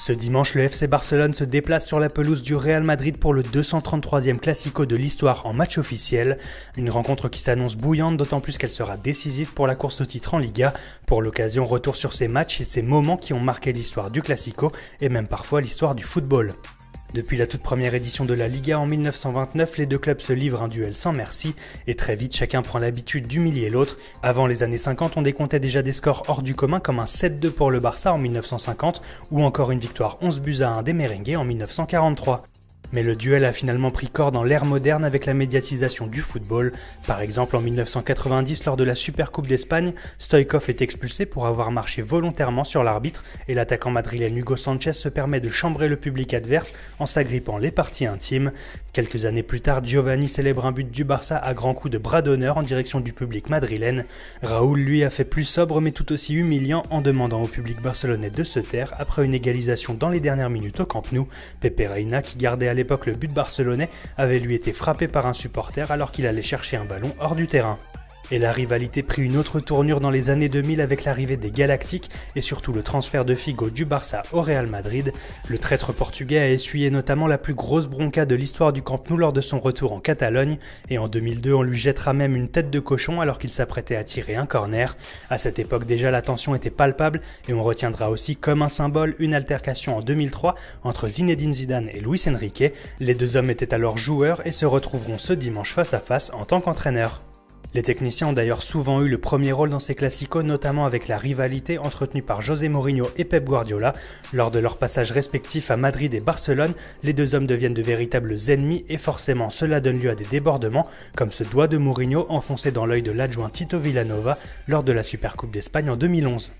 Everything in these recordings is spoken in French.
Ce dimanche, le FC Barcelone se déplace sur la pelouse du Real Madrid pour le 233e Classico de l'histoire en match officiel. Une rencontre qui s'annonce bouillante, d'autant plus qu'elle sera décisive pour la course au titre en Liga. Pour l'occasion, retour sur ces matchs et ces moments qui ont marqué l'histoire du Classico et même parfois l'histoire du football. Depuis la toute première édition de la Liga en 1929, les deux clubs se livrent un duel sans merci et très vite chacun prend l'habitude d'humilier l'autre. Avant les années 50, on décomptait déjà des scores hors du commun comme un 7-2 pour le Barça en 1950 ou encore une victoire 11-1 des Merengues en 1943. Mais le duel a finalement pris corps dans l'ère moderne avec la médiatisation du football. Par exemple, en 1990, lors de la Supercoupe d'Espagne, Stoïkov est expulsé pour avoir marché volontairement sur l'arbitre et l'attaquant madrilène Hugo Sanchez se permet de chambrer le public adverse en s'agrippant les parties intimes. Quelques années plus tard, Giovanni célèbre un but du Barça à grands coups de bras d'honneur en direction du public madrilène. Raúl, lui, a fait plus sobre mais tout aussi humiliant en demandant au public barcelonais de se taire après une égalisation dans les dernières minutes au Camp Nou. Pepe Reina, qui gardait à l'époque le but barcelonais, avait lui été frappé par un supporter alors qu'il allait chercher un ballon hors du terrain. Et la rivalité prit une autre tournure dans les années 2000 avec l'arrivée des Galactiques et surtout le transfert de Figo du Barça au Real Madrid. Le traître portugais a essuyé notamment la plus grosse bronca de l'histoire du Camp Nou lors de son retour en Catalogne et en 2002 on lui jettera même une tête de cochon alors qu'il s'apprêtait à tirer un corner. À cette époque déjà la tension était palpable et on retiendra aussi comme un symbole une altercation en 2003 entre Zinedine Zidane et Luis Enrique. Les deux hommes étaient alors joueurs et se retrouveront ce dimanche face à face en tant qu'entraîneurs. Les techniciens ont d'ailleurs souvent eu le premier rôle dans ces classicos, notamment avec la rivalité entretenue par José Mourinho et Pep Guardiola. Lors de leurs passages respectifs à Madrid et Barcelone, les deux hommes deviennent de véritables ennemis et forcément cela donne lieu à des débordements, comme ce doigt de Mourinho enfoncé dans l'œil de l'adjoint Tito Vilanova lors de la Supercoupe d'Espagne en 2011.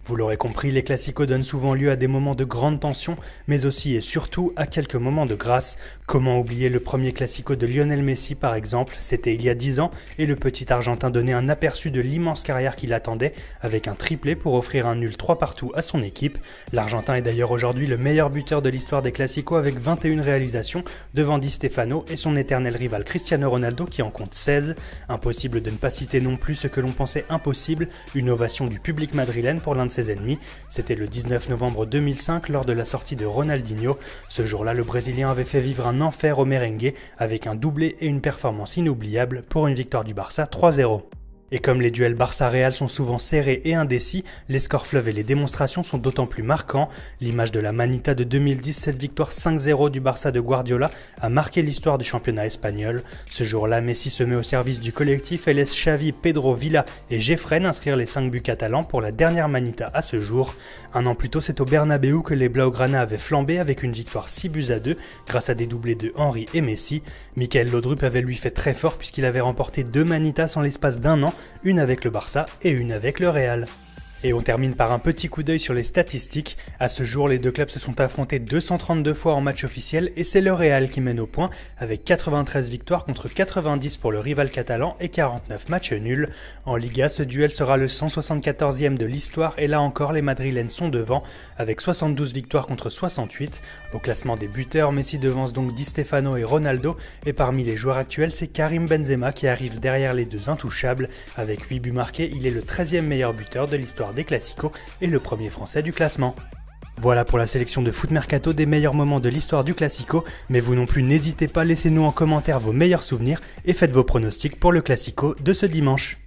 Vous l'aurez compris, les classicos donnent souvent lieu à des moments de grande tension, mais aussi et surtout à quelques moments de grâce. Comment oublier le premier classico de Lionel Messi par exemple, c'était il y a 10 ans, et le petit Argentin donnait un aperçu de l'immense carrière qui l'attendait, avec un triplé pour offrir un nul 3 partout à son équipe. L'Argentin est d'ailleurs aujourd'hui le meilleur buteur de l'histoire des classicos avec 21 réalisations, devant Di Stefano et son éternel rival Cristiano Ronaldo qui en compte 16. Impossible de ne pas citer non plus ce que l'on pensait impossible, une ovation du public madrilène pour l'un de ses ennemis. C'était le 19 novembre 2005 lors de la sortie de Ronaldinho. Ce jour-là, le Brésilien avait fait vivre un enfer aux merengues avec un doublé et une performance inoubliable pour une victoire du Barça 3-0. Et comme les duels Barça-Real sont souvent serrés et indécis, les scores fleuves et les démonstrations sont d'autant plus marquants. L'image de la Manita de 2010, cette victoire 5-0 du Barça de Guardiola, a marqué l'histoire du championnat espagnol. Ce jour-là, Messi se met au service du collectif et laisse Xavi, Pedro, Villa et Jeffren inscrire les 5 buts catalans pour la dernière Manita à ce jour. Un an plus tôt, c'est au Bernabéu que les Blaugrana avaient flambé avec une victoire 6-2 grâce à des doublés de Henry et Messi. Michael Laudrup avait lui fait très fort puisqu'il avait remporté 2 Manitas en l'espace d'un an, une avec le Barça et une avec le Real. Et on termine par un petit coup d'œil sur les statistiques. À ce jour, les deux clubs se sont affrontés 232 fois en match officiel et c'est le Real qui mène au point avec 93 victoires contre 90 pour le rival catalan et 49 matchs nuls. En Liga, ce duel sera le 174e de l'histoire et là encore les Madrilènes sont devant avec 72 victoires contre 68. Au classement des buteurs, Messi devance donc Di Stefano et Ronaldo et parmi les joueurs actuels, c'est Karim Benzema qui arrive derrière les deux intouchables. Avec 8 buts marqués, il est le 13e meilleur buteur de l'histoire des classicos et le premier français du classement. Voilà pour la sélection de Foot Mercato des meilleurs moments de l'histoire du Classico, mais vous non plus n'hésitez pas, laissez-nous en commentaire vos meilleurs souvenirs et faites vos pronostics pour le Classico de ce dimanche.